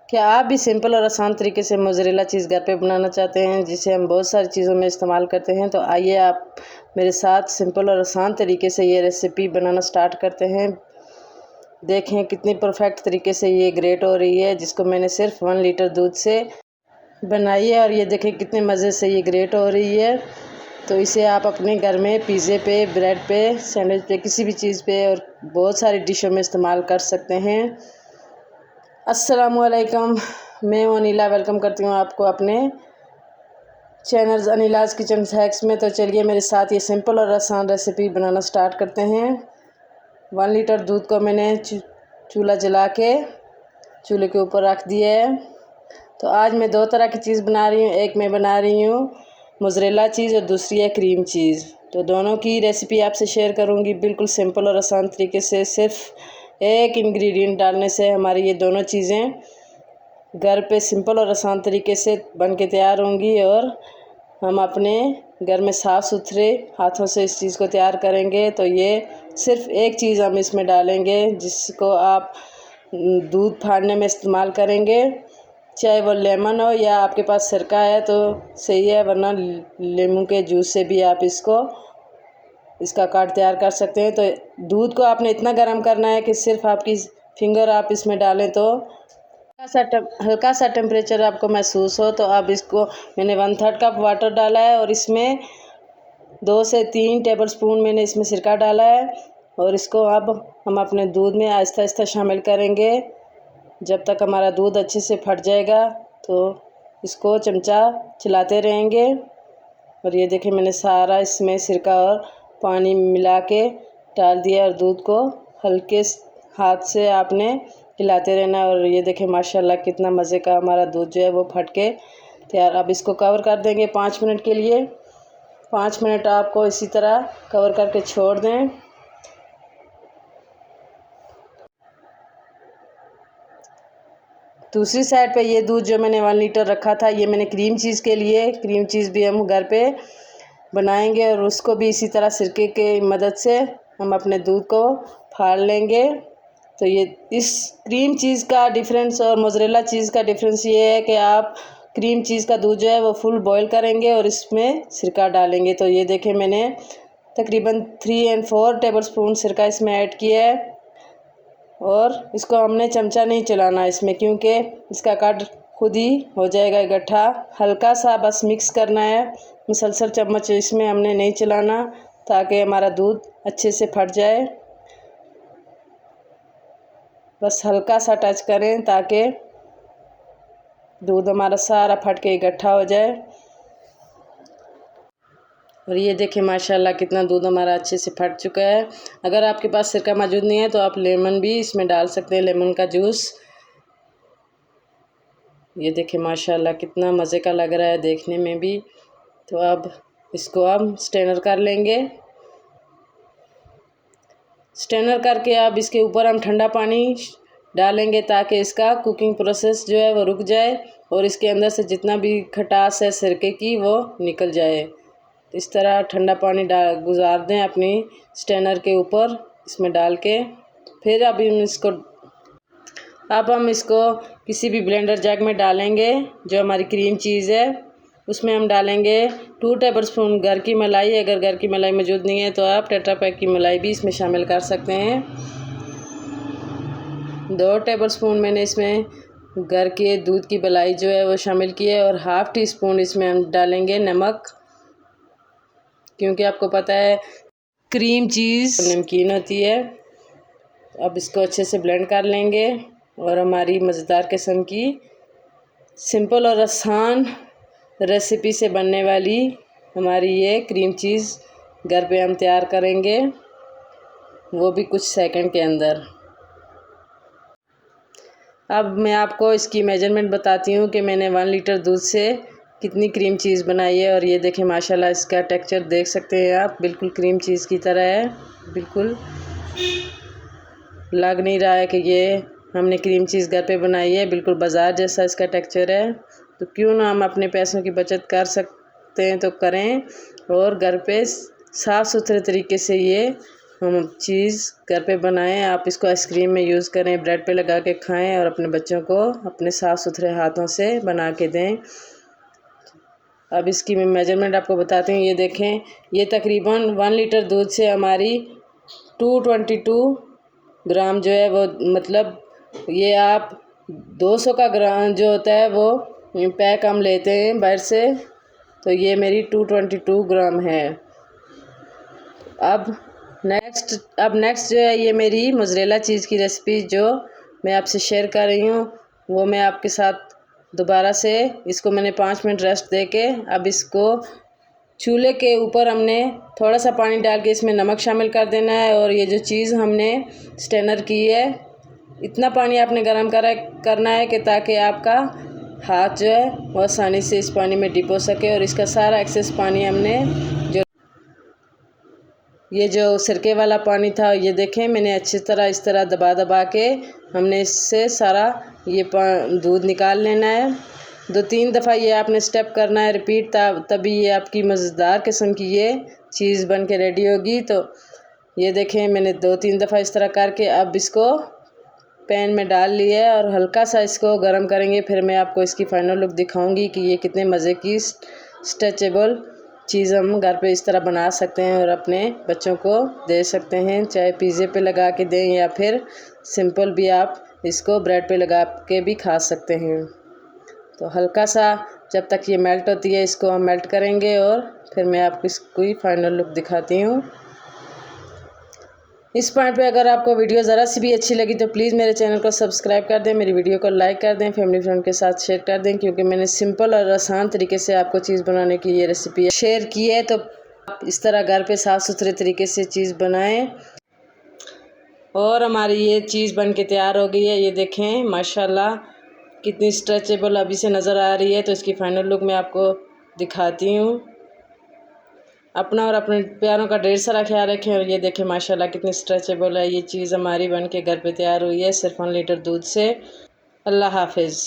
क्या आप भी सिंपल और आसान तरीके से मोज़रेला चीज़ घर पे बनाना चाहते हैं, जिसे हम बहुत सारी चीज़ों में इस्तेमाल करते हैं? तो आइए आप मेरे साथ सिंपल और आसान तरीके से ये रेसिपी बनाना स्टार्ट करते हैं। देखें कितनी परफेक्ट तरीके से ये ग्रेट हो रही है, जिसको मैंने सिर्फ 1 लीटर दूध से बनाई है। और ये देखें कितने मज़े से ये ग्रेट हो रही है। तो इसे आप अपने घर में पिज़्ज़े पे, ब्रेड पे, सैंडविच पे, किसी भी चीज़ पे और बहुत सारी डिशों में इस्तेमाल कर सकते हैं। अस्सलामुअलैकुम, मैं हूँ अनिला। वेलकम करती हूँ आपको अपने चैनल अनिलाज़ किचन हैक्स में। तो चलिए मेरे साथ ये सिंपल और आसान रेसिपी बनाना स्टार्ट करते हैं। 1 लीटर दूध को मैंने चूल्हा जला के चूल्हे के ऊपर रख दिया है। तो आज मैं 2 तरह की चीज़ बना रही हूँ। एक मैं बना रही हूँ मोज़रेला चीज़ और दूसरी है क्रीम चीज़। तो दोनों की रेसिपी आपसे शेयर करूँगी बिल्कुल सिंपल और आसान तरीके से। सिर्फ एक इंग्रेडिएंट डालने से हमारी ये दोनों चीज़ें घर पे सिंपल और आसान तरीके से बन के तैयार होंगी और हम अपने घर में साफ़ सुथरे हाथों से इस चीज़ को तैयार करेंगे। तो ये सिर्फ एक चीज़ हम इसमें डालेंगे, जिसको आप दूध फाड़ने में इस्तेमाल करेंगे, चाहे वो लेमन हो या आपके पास सिरका है तो सही है, वरना लेमू के जूस से भी आप इसका काट तैयार कर सकते हैं। तो दूध को आपने इतना गर्म करना है कि सिर्फ आपकी फिंगर आप इसमें डालें तो हल्का सा टेम्परेचर आपको महसूस हो। तो अब इसको मैंने 1/3 कप वाटर डाला है और इसमें 2 से 3 टेबलस्पून मैंने इसमें सिरका डाला है। और इसको अब हम अपने दूध में आहिस्ता आहिस्ता शामिल करेंगे जब तक हमारा दूध अच्छे से फट जाएगा। तो इसको चमचा चलाते रहेंगे। और ये देखें मैंने सारा इसमें सिरका और पानी मिला के डाल दिया और दूध को हल्के हाथ से आपने हिलाते रहना है। और ये देखें माशाल्लाह कितना मज़े का हमारा दूध जो है वो फट के तैयार। अब इसको कवर कर देंगे 5 मिनट के लिए। 5 मिनट आपको इसी तरह कवर करके छोड़ दें। दूसरी साइड पे ये दूध जो मैंने 1 लीटर रखा था, ये मैंने क्रीम चीज़ के लिए, क्रीम चीज़ भी हम घर पे बनाएंगे और उसको भी इसी तरह सिरके की मदद से हम अपने दूध को फाड़ लेंगे। तो ये इस क्रीम चीज़ का डिफरेंस और मोज़रेला चीज़ का डिफरेंस ये है कि आप क्रीम चीज़ का दूध जो है वो फुल बॉईल करेंगे और इसमें सिरका डालेंगे। तो ये देखें मैंने तकरीबन 3 और 4 टेबलस्पून सिरका इसमें ऐड किया है। और इसको हमने चमचा नहीं चलाना इसमें, क्योंकि इसका काट खुद ही हो जाएगा इकट्ठा। हल्का सा बस मिक्स करना है, मुसलसल चम्मच इसमें हमने नहीं चलाना, ताकि हमारा दूध अच्छे से फट जाए। बस हल्का सा टच करें ताकि दूध हमारा सारा फट के इकट्ठा हो जाए। और ये देखें माशाल्लाह कितना दूध हमारा अच्छे से फट चुका है। अगर आपके पास सिरका मौजूद नहीं है तो आप लेमन भी इसमें डाल सकते हैं, लेमन का जूस। ये देखें माशाल्लाह कितना मज़े का लग रहा है देखने में भी। तो अब इसको हम स्ट्रेनर कर लेंगे। स्ट्रेनर करके अब इसके ऊपर हम ठंडा पानी डालेंगे ताकि इसका कुकिंग प्रोसेस जो है वो रुक जाए और इसके अंदर से जितना भी खटास है सिरके की वो निकल जाए। इस तरह ठंडा पानी गुजार दें अपनी स्ट्रेनर के ऊपर इसमें डाल के। फिर अब हम इसको किसी भी ब्लेंडर जग में डालेंगे। जो हमारी क्रीम चीज़ है उसमें हम डालेंगे 2 टेबलस्पून घर की मलाई। अगर घर की मलाई मौजूद नहीं है तो आप टेट्रा पैक की मलाई भी इसमें शामिल कर सकते हैं। 2 टेबलस्पून मैंने इसमें घर के दूध की मलाई जो है वो शामिल की है। और ½ टीस्पून इसमें हम डालेंगे नमक, क्योंकि आपको पता है क्रीम चीज़ नमकीन होती है। अब इसको अच्छे से ब्लेंड कर लेंगे और हमारी मज़ेदार किस्म की सिंपल और आसान रेसिपी से बनने वाली हमारी ये क्रीम चीज़ घर पे हम तैयार करेंगे, वो भी कुछ सेकंड के अंदर। अब मैं आपको इसकी मेजरमेंट बताती हूँ कि मैंने 1 लीटर दूध से कितनी क्रीम चीज़ बनाई है। और ये देखें माशाल्लाह इसका टेक्सचर देख सकते हैं आप, बिल्कुल क्रीम चीज़ की तरह है। बिल्कुल लग नहीं रहा है कि ये हमने क्रीम चीज़ घर पे बनाई है, बिल्कुल बाज़ार जैसा इसका टेक्सचर है। तो क्यों ना हम अपने पैसों की बचत कर सकते हैं तो करें और घर पे साफ़ सुथरे तरीके से ये हम चीज़ घर पे बनाएं। आप इसको आइसक्रीम में यूज़ करें, ब्रेड पे लगा के खाएं और अपने बच्चों को अपने साफ़ सुथरे हाथों से बना के दें। अब इसकी मैं मेजरमेंट आपको बताती हूँ। ये देखें, ये तकरीबन 1 लीटर दूध से हमारी 222 ग्राम जो है वो, मतलब ये आप 200 का ग्राम जो होता है वो पैक हम लेते हैं बाहर से, तो ये मेरी 222 ग्राम है। अब नेक्स्ट जो है ये मेरी मोज़रेला चीज़ की रेसिपी जो मैं आपसे शेयर कर रही हूँ, वो मैं आपके साथ दोबारा से, इसको मैंने 5 मिनट रेस्ट दे के, अब इसको चूल्हे के ऊपर हमने थोड़ा सा पानी डाल के इसमें नमक शामिल कर देना है। और ये जो चीज़ हमने स्ट्रेनर की है, इतना पानी आपने गर्म करना है कि ताकि आपका हाथ जो है वो आसानी से इस पानी में डिप हो सके। और इसका सारा एक्सेस पानी हमने ये जो सिरके वाला पानी था, ये देखें मैंने अच्छी तरह इस तरह दबा दबा के हमने इससे सारा ये दूध निकाल लेना है। 2-3 दफ़ा ये आपने स्टेप करना है रिपीट, तभी ये आपकी मज़ेदार किस्म की ये चीज़ बन के रेडी होगी। तो ये देखें मैंने 2-3 दफ़ा इस तरह करके अब इसको पैन में डाल लिया है और हल्का सा इसको गर्म करेंगे। फिर मैं आपको इसकी फ़ाइनल लुक दिखाऊंगी कि ये कितने मज़े की स्ट्रेचेबल चीज़ हम घर पे इस तरह बना सकते हैं और अपने बच्चों को दे सकते हैं, चाहे पिज़्ज़े पे लगा के दें या फिर सिंपल भी आप इसको ब्रेड पे लगा के भी खा सकते हैं। तो हल्का सा जब तक ये मेल्ट होती है इसको हम मेल्ट करेंगे और फिर मैं आपको इसकी फ़ाइनल लुक दिखाती हूँ। इस पॉइंट पे अगर आपको वीडियो ज़रा सी भी अच्छी लगी तो प्लीज़ मेरे चैनल को सब्सक्राइब कर दें, मेरी वीडियो को लाइक कर दें, फैमिली फ्रेंड के साथ शेयर कर दें, क्योंकि मैंने सिंपल और आसान तरीके से आपको चीज़ बनाने की ये रेसिपी शेयर की है। तो आप इस तरह घर पे साफ़ सुथरे तरीके से चीज़ बनाएं। और हमारी ये चीज़ बन के तैयार हो गई है। ये देखें माशाल्लाह कितनी स्ट्रेचेबल अभी से नज़र आ रही है। तो इसकी फ़ाइनल लुक मैं आपको दिखाती हूँ। अपना और अपने प्यारों का ढेर सारा ख्याल रखें। और ये देखें माशाल्लाह कितनी स्ट्रेचेबल है। ये चीज़ हमारी बन के घर पे तैयार हुई है सिर्फ 1 लीटर दूध से। अल्लाह हाफिज़।